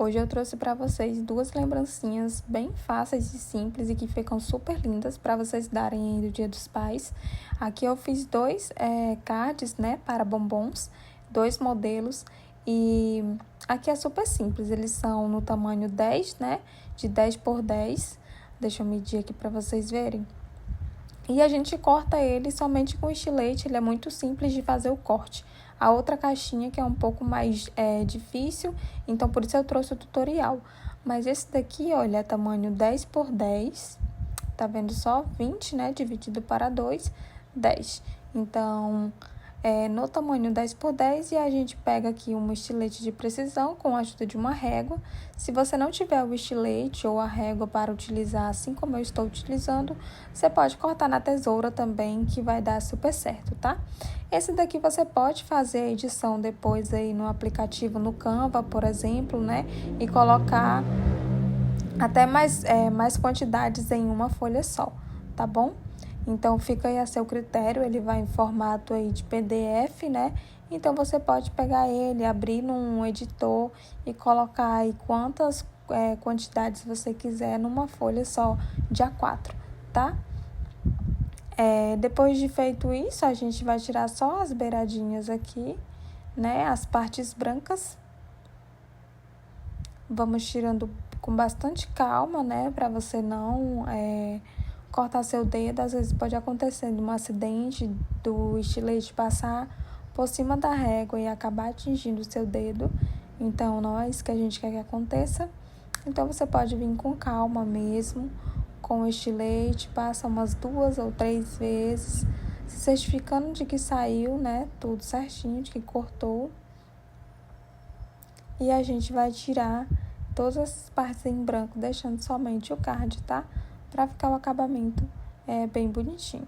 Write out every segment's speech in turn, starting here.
Hoje eu trouxe para vocês duas lembrancinhas bem fáceis e simples e que ficam super lindas para vocês darem aí do Dia dos Pais. Aqui eu fiz dois cards, né, para bombons, dois modelos, e aqui é super simples, eles são no tamanho 10, né, de 10 por 10. Deixa eu medir aqui para vocês verem. E a gente corta ele somente com estilete, ele é muito simples de fazer o corte. A outra caixinha que é um pouco mais difícil, então por isso eu trouxe o tutorial. Mas esse daqui, olha, é tamanho 10 por 10, tá vendo só? 20, né, dividido para 2, 10. Então, no tamanho 10 por 10 e a gente pega aqui um estilete de precisão com a ajuda de uma régua. Se você não tiver o estilete ou a régua para utilizar assim como eu estou utilizando, você pode cortar na tesoura também, que vai dar super certo, tá? Esse daqui você pode fazer a edição depois aí no aplicativo, no Canva, por exemplo, né? E colocar até mais quantidades em uma folha só, tá bom? Então, fica aí a seu critério, ele vai em formato aí de PDF, né? Então, você pode pegar ele, abrir num editor e colocar aí quantas quantidades você quiser numa folha só de A4, tá? Depois de feito isso, a gente vai tirar só as beiradinhas aqui, né? As partes brancas. Vamos tirando com bastante calma, né? Para você não cortar seu dedo. Às vezes pode acontecer um acidente do estilete passar por cima da régua e acabar atingindo o seu dedo. Então, não é isso que a gente quer que aconteça. Então, você pode vir com calma mesmo, com o estilete, passa umas 2 ou 3 vezes, se certificando de que saiu, né? Tudo certinho, de que cortou. E a gente vai tirar todas as partes em branco, deixando somente o card, tá? Pra ficar o acabamento bem bonitinho.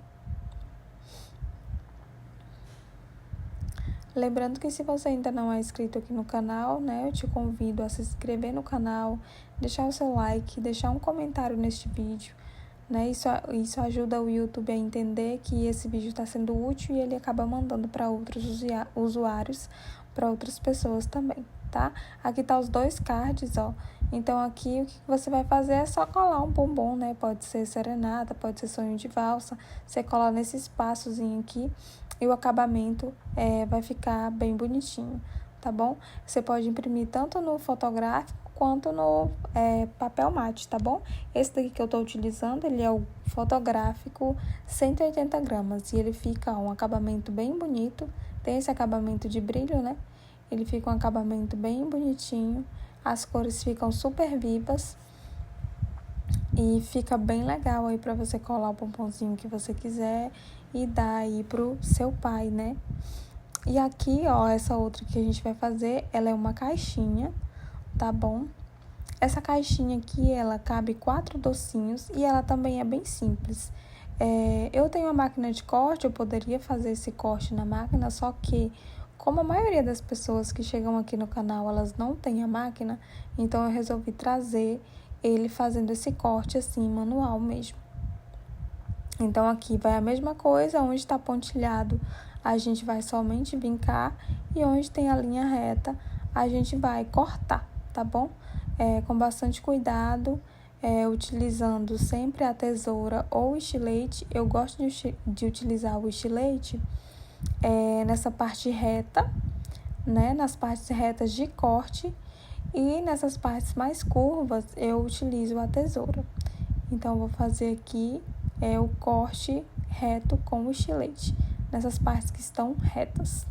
Lembrando que se você ainda não é inscrito aqui no canal, né, eu te convido a se inscrever no canal, deixar o seu like, deixar um comentário neste vídeo, né? Isso ajuda o YouTube a entender que esse vídeo está sendo útil e ele acaba mandando para outros usuários, para outras pessoas também, tá? Aqui tá os dois cards, ó. Então, aqui o que você vai fazer é só colar um bombom, né? Pode ser serenata, pode ser sonho de valsa. Você cola nesse espaçozinho aqui e o acabamento vai ficar bem bonitinho, tá bom? Você pode imprimir tanto no fotográfico quanto no papel mate, tá bom? Esse daqui que eu tô utilizando, ele é o fotográfico 180 gramas e ele fica um acabamento bem bonito. Tem esse acabamento de brilho, né? Ele fica um acabamento bem bonitinho. As cores ficam super vivas. E fica bem legal aí pra você colar o pomponzinho que você quiser e dar aí pro seu pai, né? E aqui, ó, essa outra que a gente vai fazer, ela é uma caixinha, tá bom? Essa caixinha aqui, ela cabe 4 docinhos e ela também é bem simples. Eu tenho uma máquina de corte, eu poderia fazer esse corte na máquina, só que como a maioria das pessoas que chegam aqui no canal, elas não têm a máquina, então eu resolvi trazer ele fazendo esse corte assim, manual mesmo. Então, aqui vai a mesma coisa, onde está pontilhado, a gente vai somente vincar, e onde tem a linha reta, a gente vai cortar, tá bom? Com bastante cuidado, utilizando sempre a tesoura ou o estilete. Eu gosto de utilizar o estilete nessa parte reta, né? Nas partes retas de corte, e nessas partes mais curvas, eu utilizo a tesoura. Então, eu vou fazer aqui o corte reto com o estilete, nessas partes que estão retas.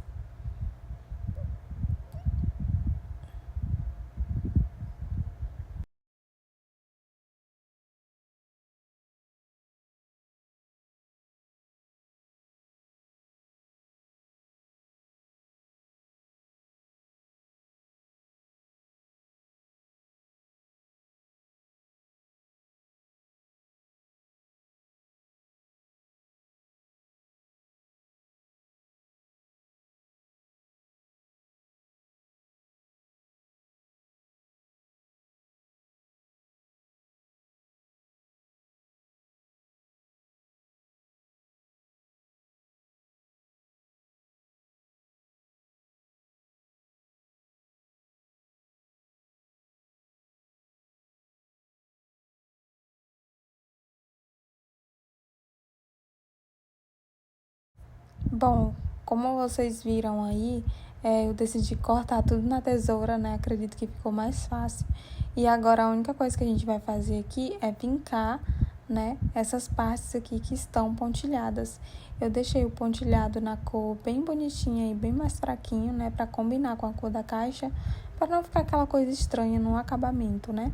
Bom, como vocês viram aí, eu decidi cortar tudo na tesoura, né? Acredito que ficou mais fácil. E agora a única coisa que a gente vai fazer aqui é vincar, né? Essas partes aqui que estão pontilhadas. Eu deixei o pontilhado na cor bem bonitinha e bem mais fraquinho, né? Pra combinar com a cor da caixa, para não ficar aquela coisa estranha no acabamento, né?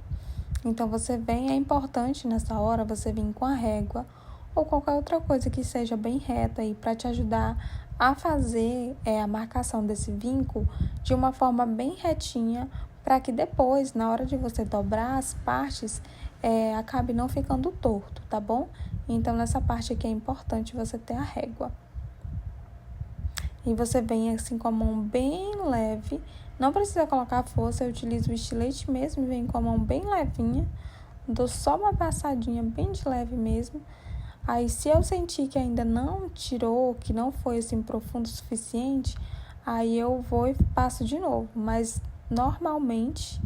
Então, é importante nessa hora você vir com a régua ou qualquer outra coisa que seja bem reta aí para te ajudar a fazer a marcação desse vinco de uma forma bem retinha, para que depois, na hora de você dobrar as partes, acabe não ficando torto, tá bom? Então, nessa parte aqui é importante você ter a régua. E você vem assim com a mão bem leve, não precisa colocar força, eu utilizo o estilete mesmo, vem com a mão bem levinha, dou só uma passadinha bem de leve mesmo. Aí, se eu sentir que ainda não tirou, que não foi assim profundo o suficiente, aí eu vou e passo de novo. Mas, normalmente,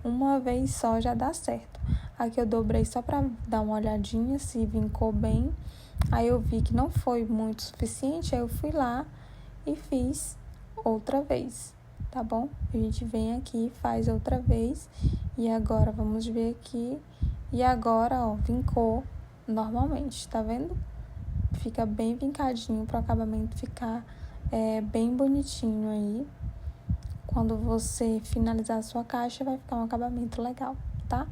uma vez só já dá certo. Aqui eu dobrei só pra dar uma olhadinha se vincou bem. Aí eu vi que não foi muito suficiente, aí eu fui lá e fiz outra vez, tá bom? A gente vem aqui, faz outra vez. E agora, vamos ver aqui. E agora, ó, vincou normalmente, tá vendo? Fica bem vincadinho pro acabamento ficar bem bonitinho aí. Quando você finalizar a sua caixa, vai ficar um acabamento legal, tá?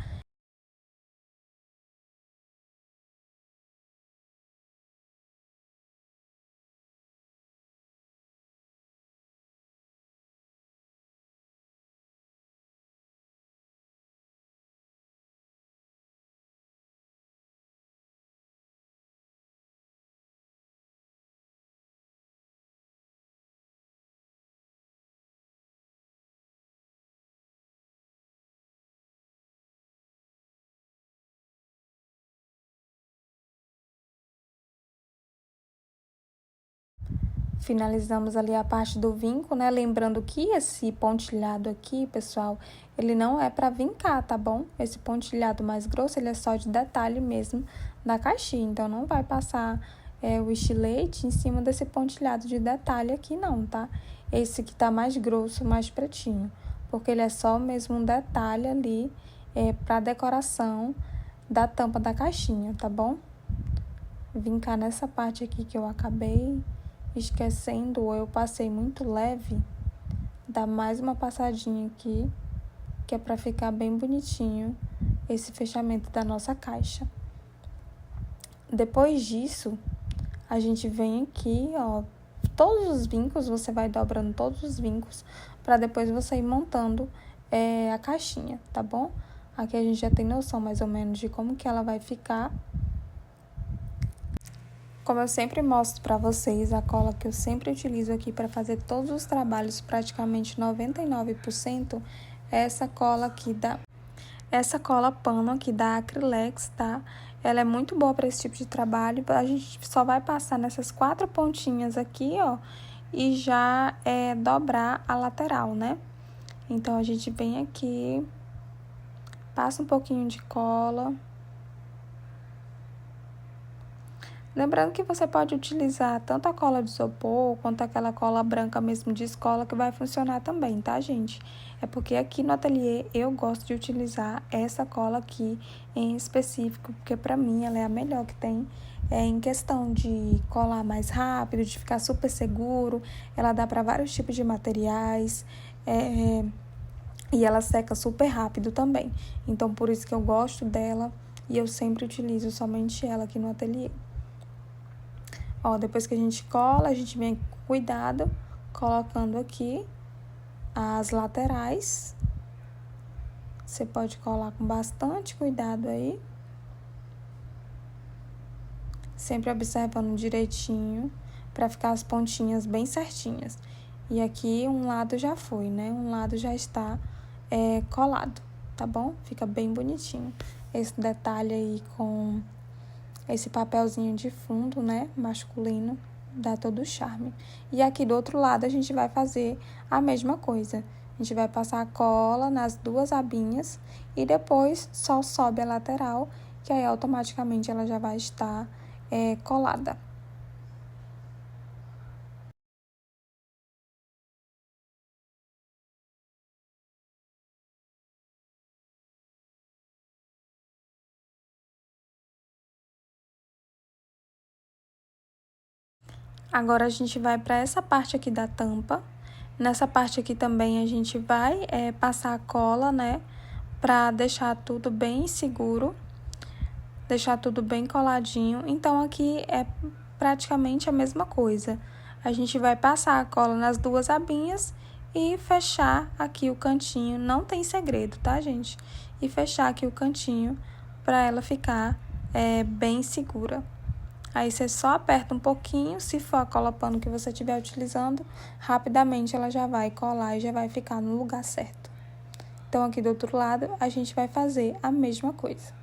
Finalizamos ali a parte do vinco, né? Lembrando que esse pontilhado aqui, pessoal, ele não é para vincar, tá bom? Esse pontilhado mais grosso, ele é só de detalhe mesmo da caixinha. Então, não vai passar o estilete em cima desse pontilhado de detalhe aqui, não, tá? Esse que tá mais grosso, mais pretinho. Porque ele é só mesmo um detalhe ali para decoração da tampa da caixinha, tá bom? Vincar nessa parte aqui que eu acabei esquecendo, ou eu passei muito leve, dá mais uma passadinha aqui, que é para ficar bem bonitinho esse fechamento da nossa caixa. Depois disso, a gente vem aqui, ó, todos os vincos, você vai dobrando todos os vincos, para depois você ir montando a caixinha, tá bom? Aqui a gente já tem noção mais ou menos de como que ela vai ficar. Como eu sempre mostro para vocês, a cola que eu sempre utilizo aqui para fazer todos os trabalhos, praticamente 99%, é essa cola aqui essa cola pano aqui da Acrylex, tá? Ela é muito boa para esse tipo de trabalho. A gente só vai passar nessas 4 pontinhas aqui, ó, e já dobrar a lateral, né? Então, a gente vem aqui, passa um pouquinho de cola. Lembrando que você pode utilizar tanto a cola de isopor quanto aquela cola branca mesmo de escola, que vai funcionar também, tá, gente? É porque aqui no ateliê eu gosto de utilizar essa cola aqui em específico, porque pra mim ela é a melhor que tem. Em questão de colar mais rápido, de ficar super seguro, ela dá para vários tipos de materiais, e ela seca super rápido também. Então, por isso que eu gosto dela e eu sempre utilizo somente ela aqui no ateliê. Ó, depois que a gente cola, a gente vem com cuidado, colocando aqui as laterais. Você pode colar com bastante cuidado aí. Sempre observando direitinho, para ficar as pontinhas bem certinhas. E aqui um lado já foi, né? Um lado já está colado, tá bom? Fica bem bonitinho. Esse detalhe aí com esse papelzinho de fundo, né, masculino, dá todo o charme. E aqui do outro lado a gente vai fazer a mesma coisa. A gente vai passar a cola nas 2 abinhas e depois só sobe a lateral, que aí automaticamente ela já vai estar colada. Agora, a gente vai para essa parte aqui da tampa. Nessa parte aqui também, a gente vai passar a cola, né? Pra deixar tudo bem seguro. Deixar tudo bem coladinho. Então, aqui é praticamente a mesma coisa. A gente vai passar a cola nas duas abinhas e fechar aqui o cantinho. Não tem segredo, tá, gente? E fechar aqui o cantinho para ela ficar bem segura. Aí, você só aperta um pouquinho, se for a cola pano que você estiver utilizando, rapidamente ela já vai colar e já vai ficar no lugar certo. Então, aqui do outro lado, a gente vai fazer a mesma coisa.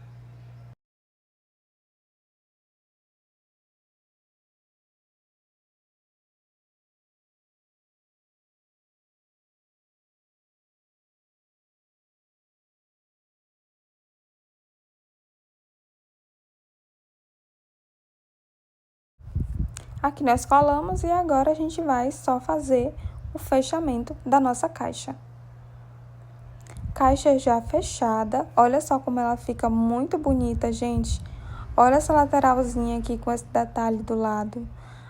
Aqui nós colamos e agora a gente vai só fazer o fechamento da nossa caixa. Caixa já fechada, olha só como ela fica muito bonita, gente. Olha essa lateralzinha aqui com esse detalhe do lado.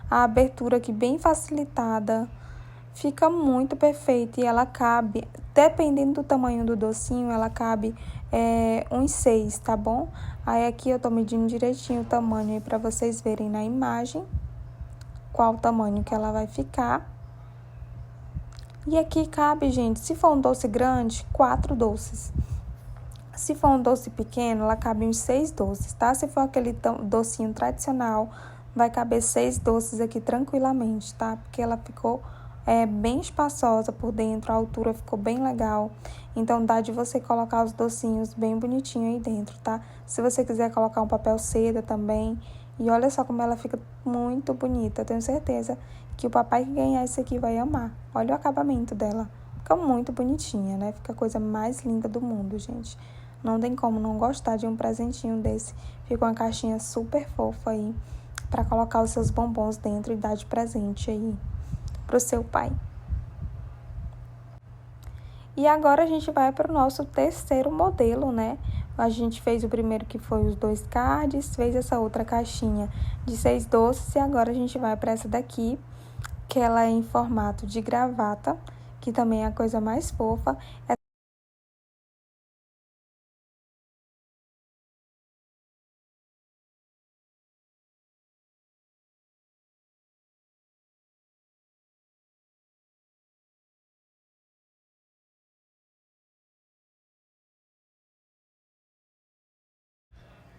A abertura aqui bem facilitada. Fica muito perfeita e ela cabe, dependendo do tamanho do docinho, ela cabe uns 6, tá bom? Aí aqui eu tô medindo direitinho o tamanho aí pra vocês verem na imagem qual o tamanho que ela vai ficar. E aqui cabe, gente, se for um doce grande, 4 doces. Se for um doce pequeno, ela cabe uns 6 doces, tá? Se for aquele docinho tradicional, vai caber 6 doces aqui tranquilamente, tá? Porque ela ficou bem espaçosa por dentro, a altura ficou bem legal. Então, dá de você colocar os docinhos bem bonitinho aí dentro, tá? Se você quiser colocar um papel seda também. E olha só como ela fica muito bonita. Eu tenho certeza que o papai que ganhar isso aqui vai amar. Olha o acabamento dela. Fica muito bonitinha, né? Fica a coisa mais linda do mundo, gente. Não tem como não gostar de um presentinho desse. Fica uma caixinha super fofa aí para colocar os seus bombons dentro e dar de presente aí pro seu pai. E agora a gente vai para o nosso terceiro modelo, né? A gente fez o primeiro que foi os 2 cards, fez essa outra caixinha de 6 doces e agora a gente vai para essa daqui, que ela é em formato de gravata, que também é a coisa mais fofa.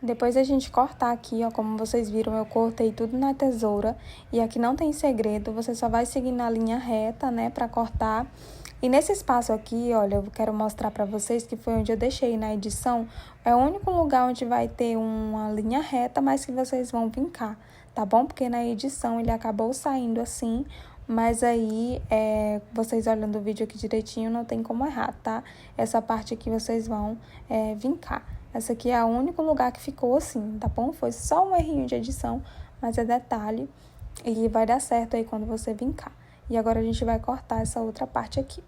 Depois a gente cortar aqui, ó, como vocês viram, eu cortei tudo na tesoura. E aqui não tem segredo, você só vai seguir na linha reta, né, pra cortar. E nesse espaço aqui, olha, eu quero mostrar pra vocês que foi onde eu deixei na edição. É o único lugar onde vai ter uma linha reta, mas que vocês vão vincar, tá bom? Porque na edição ele acabou saindo assim, mas aí, vocês olhando o vídeo aqui direitinho, não tem como errar, tá? Essa parte aqui vocês vão vincar. Essa aqui é o único lugar que ficou assim, tá bom? Foi só um errinho de edição, mas é detalhe e vai dar certo aí quando você vincar. E agora a gente vai cortar essa outra parte aqui.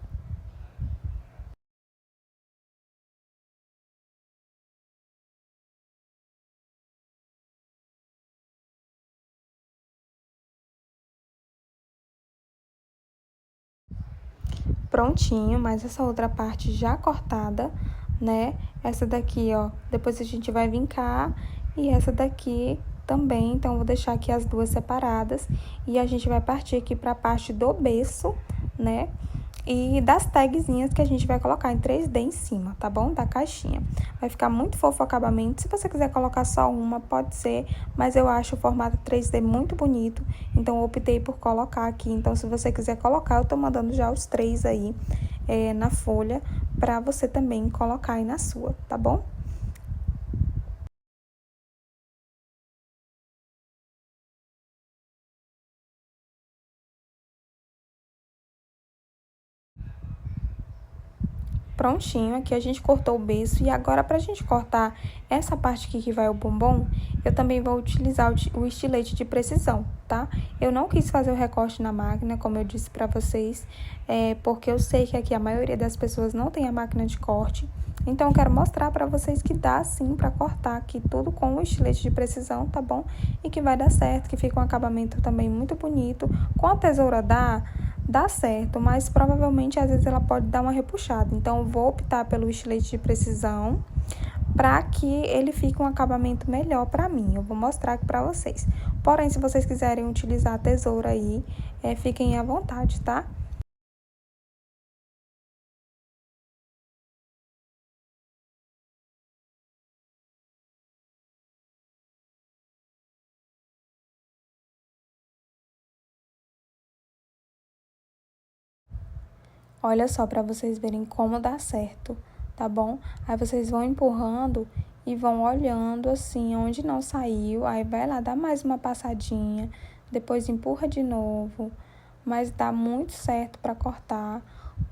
Prontinho, mas essa outra parte já cortada, né? Essa daqui, ó, depois a gente vai vincar e essa daqui também, então vou deixar aqui as duas separadas e a gente vai partir aqui para a parte do berço, né? E das tagzinhas que a gente vai colocar em 3D em cima, tá bom? Da caixinha. Vai ficar muito fofo o acabamento. Se você quiser colocar só uma, pode ser, mas eu acho o formato 3D muito bonito, então eu optei por colocar aqui. Então, se você quiser colocar, eu tô mandando já os 3 aí na folha, pra você também colocar aí na sua, tá bom? Prontinho, aqui a gente cortou o berço e agora pra gente cortar essa parte aqui que vai o bombom, eu também vou utilizar o estilete de precisão, tá? Eu não quis fazer o recorte na máquina, como eu disse pra vocês, porque eu sei que aqui a maioria das pessoas não tem a máquina de corte, Então, eu quero mostrar para vocês que dá sim para cortar aqui tudo com o estilete de precisão, tá bom? E que vai dar certo, que fica um acabamento também muito bonito. Com a tesoura dá certo, mas provavelmente às vezes ela pode dar uma repuxada. Então, eu vou optar pelo estilete de precisão para que ele fique um acabamento melhor para mim. Eu vou mostrar aqui para vocês. Porém, se vocês quiserem utilizar a tesoura aí, fiquem à vontade, tá? Olha só para vocês verem como dá certo, tá bom? Aí vocês vão empurrando e vão olhando assim onde não saiu, aí vai lá, dá mais uma passadinha, depois empurra de novo, mas dá muito certo para cortar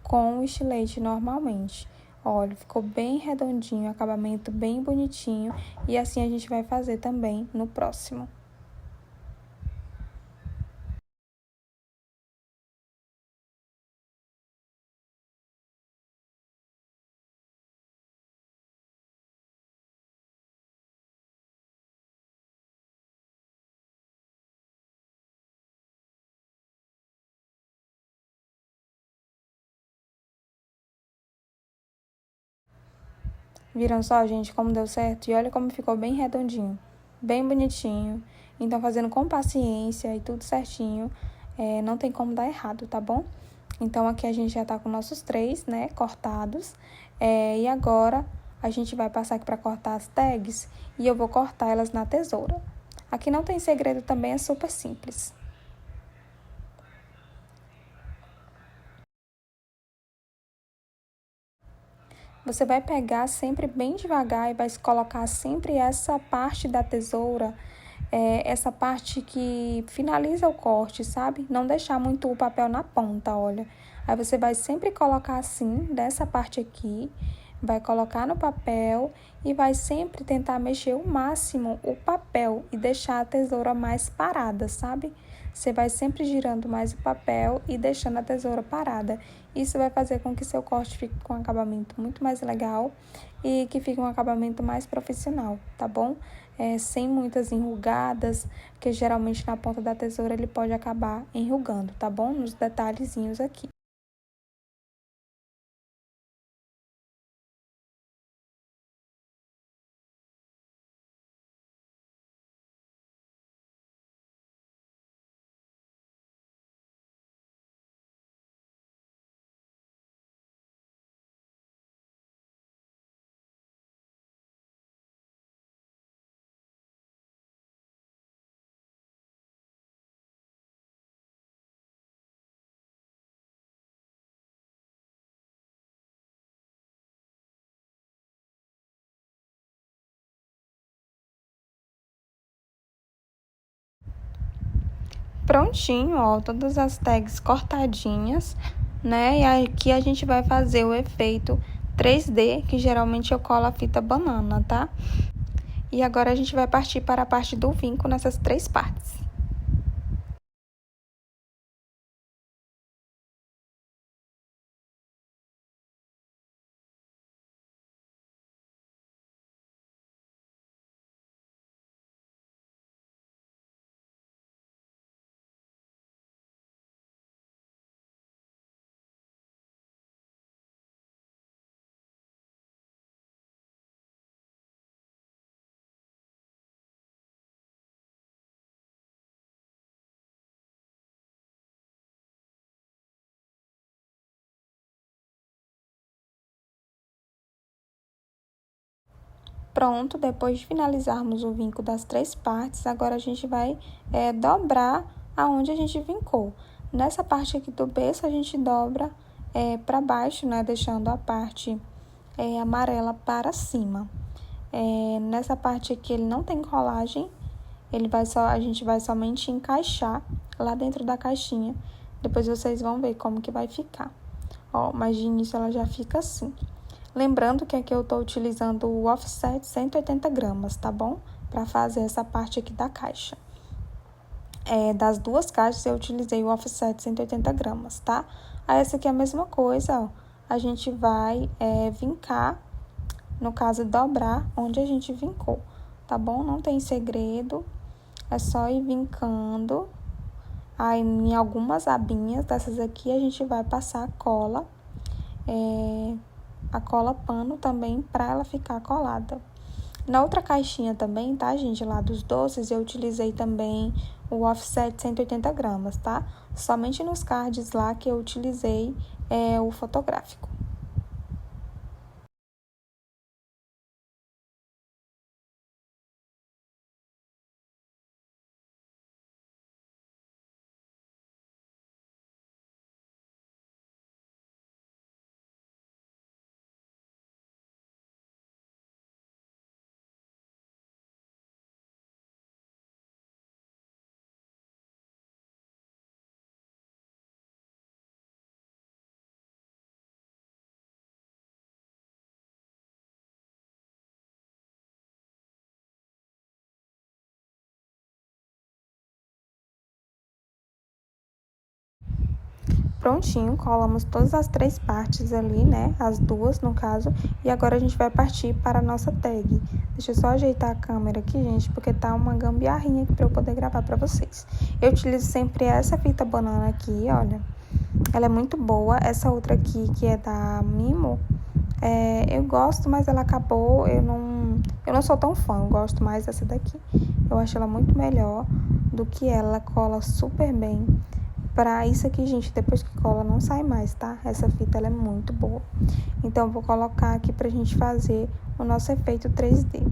com o estilete normalmente. Olha, ficou bem redondinho, acabamento bem bonitinho, e assim a gente vai fazer também no próximo. Viram só, gente, como deu certo? E olha como ficou bem redondinho, bem bonitinho. Então, fazendo com paciência e tudo certinho, não tem como dar errado, tá bom? Então, aqui a gente já tá com nossos 3, né, cortados. E agora, a gente vai passar aqui pra cortar as tags e eu vou cortar elas na tesoura. Aqui não tem segredo também, é super simples. Você vai pegar sempre bem devagar e vai colocar sempre essa parte da tesoura, essa parte que finaliza o corte, sabe? Não deixar muito o papel na ponta, olha. Aí você vai sempre colocar assim, dessa parte aqui, vai colocar no papel e vai sempre tentar mexer o máximo o papel e deixar a tesoura mais parada, sabe? Você vai sempre girando mais o papel e deixando a tesoura parada. Isso vai fazer com que seu corte fique com um acabamento muito mais legal e que fique um acabamento mais profissional, tá bom? Sem muitas enrugadas, que geralmente na ponta da tesoura ele pode acabar enrugando, tá bom? Nos detalhezinhos aqui. Prontinho, ó, todas as tags cortadinhas, né? E aqui a gente vai fazer o efeito 3D, que geralmente eu colo a fita banana, tá? E agora a gente vai partir para a parte do vinco nessas 3 partes. Pronto, depois de finalizarmos o vinco das 3 partes, agora a gente vai dobrar aonde a gente vincou. Nessa parte aqui do berço, a gente dobra para baixo, né, deixando a parte amarela para cima. Nessa parte aqui ele não tem colagem, a gente vai somente encaixar lá dentro da caixinha. Depois vocês vão ver como que vai ficar. Ó, mas de início ela já fica assim. Lembrando que aqui eu tô utilizando o offset 180 gramas, tá bom? Para fazer essa parte aqui da caixa. Das 2 caixas eu utilizei o offset 180 gramas, tá? Aí essa aqui é a mesma coisa, ó. A gente vai vincar no caso, dobrar onde a gente vincou, tá bom? Não tem segredo, é só ir vincando. Aí, em algumas abinhas dessas aqui, a gente vai passar a cola pano também, pra ela ficar colada. Na outra caixinha também, tá, gente, lá dos doces, eu utilizei também o offset 180 gramas, tá? Somente nos cards lá que eu utilizei o fotográfico. Prontinho, colamos todas as 3 partes ali, né? As 2, no caso. E agora a gente vai partir para a nossa tag. Deixa eu só ajeitar a câmera aqui, gente, porque tá uma gambiarrinha aqui pra eu poder gravar pra vocês. Eu utilizo sempre essa fita banana aqui, olha. Ela é muito boa. Essa outra aqui, que é da Mimo, eu gosto, mas ela acabou. Eu não sou tão fã, eu gosto mais dessa daqui. Eu acho ela muito melhor do que ela, cola super bem. Pra isso aqui, gente, depois que cola não sai mais, tá? Essa fita, ela é muito boa. Então, eu vou colocar aqui pra gente fazer o nosso efeito 3D.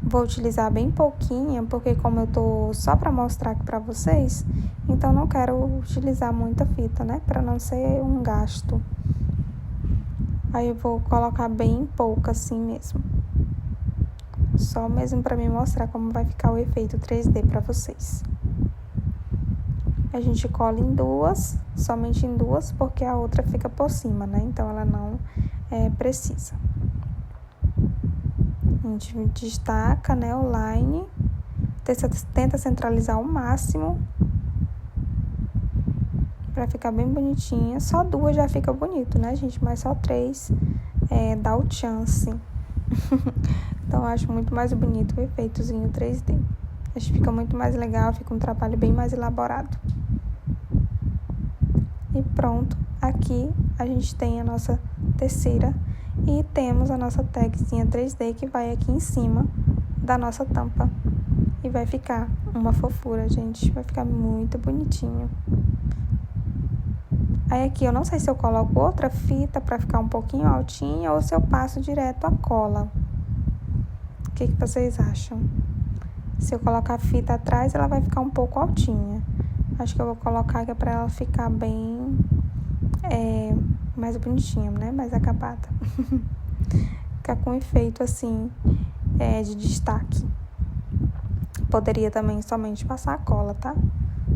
Vou utilizar bem pouquinha, porque como eu tô só pra mostrar aqui pra vocês, então não quero utilizar muita fita, né? Pra não ser um gasto. Aí eu vou colocar bem pouca assim mesmo. Só mesmo pra me mostrar como vai ficar o efeito 3D pra vocês. A gente cola em 2, somente em 2, porque a outra fica por cima, né? Então, ela não precisa. A gente destaca, né, o line, tenta centralizar ao máximo, pra ficar bem bonitinha. Só 2 já fica bonito, né, gente? Mas só 3 dá o chance. Então, eu acho muito mais bonito o efeitozinho 3D. Acho que fica muito mais legal, fica um trabalho bem mais elaborado. E pronto, aqui a gente tem a nossa terceira e temos a nossa tagzinha 3D que vai aqui em cima da nossa tampa. E vai ficar uma fofura, gente, vai ficar muito bonitinho. Aí aqui eu não sei se eu coloco outra fita pra ficar um pouquinho altinha ou se eu passo direto a cola. O que vocês acham? Se eu colocar a fita atrás, ela vai ficar um pouco altinha. Acho que eu vou colocar aqui pra ela ficar bem mais bonitinha, né? Mais acabada. Ficar com efeito assim de destaque. Poderia também somente passar a cola, tá?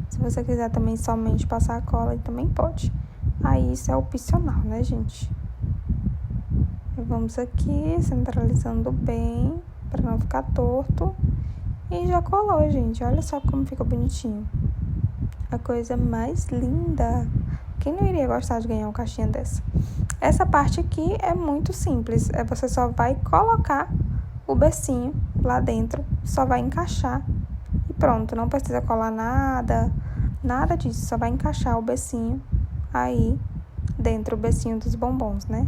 Se você quiser também somente passar a cola, também pode. Aí isso é opcional, né, gente? E vamos aqui centralizando bem pra não ficar torto. E já colou, gente. Olha só como fica bonitinho. A coisa mais linda. Quem não iria gostar de ganhar uma caixinha dessa? Essa parte aqui é muito simples. Você só vai colocar o becinho lá dentro. Só vai encaixar. E pronto. Não precisa colar nada. Nada disso. Só vai encaixar o becinho aí dentro, o becinho dos bombons, né?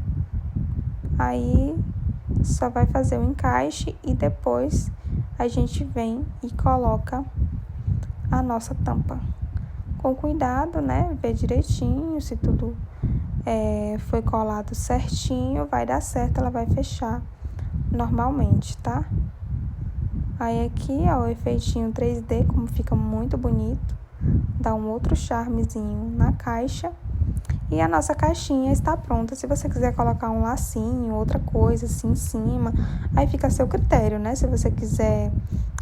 Aí só vai fazer o encaixe e depois a gente vem e coloca a nossa tampa. Com cuidado, né? Ver direitinho se tudo foi colado certinho, vai dar certo, ela vai fechar normalmente, tá? Aí aqui, ó, o efeitinho 3D, como fica muito bonito, dá um outro charmezinho na caixa. E a nossa caixinha está pronta. Se você quiser colocar um lacinho, outra coisa assim em cima, aí fica a seu critério, né? Se você quiser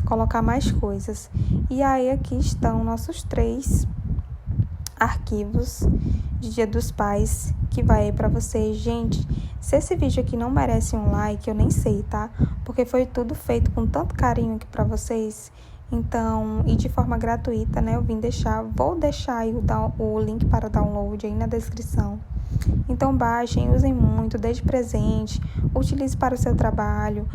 colocar mais coisas. E aí aqui estão nossos 3 arquivos de Dia dos Pais, que vai aí pra vocês. Gente, se esse vídeo aqui não merece um like, eu nem sei, tá? Porque foi tudo feito com tanto carinho aqui pra vocês, Então, e de forma gratuita, né? Vou deixar aí o link para download aí na descrição. Então, baixem, usem muito, dê de presente, utilize para o seu trabalho,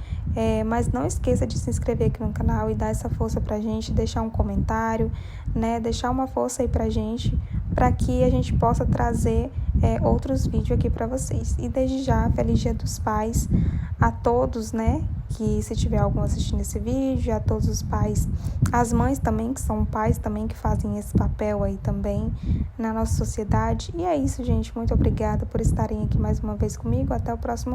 mas não esqueça de se inscrever aqui no canal e dar essa força pra gente, deixar um comentário, né? Deixar uma força aí pra gente, para que a gente possa trazer outros vídeos aqui para vocês. E desde já, Feliz Dia dos Pais a todos, né? Que se tiver algum assistindo esse vídeo, a todos os pais, as mães também, que são pais também, que fazem esse papel aí também na nossa sociedade. E é isso, gente. Muito obrigada por estarem aqui mais uma vez comigo. Até o próximo vídeo.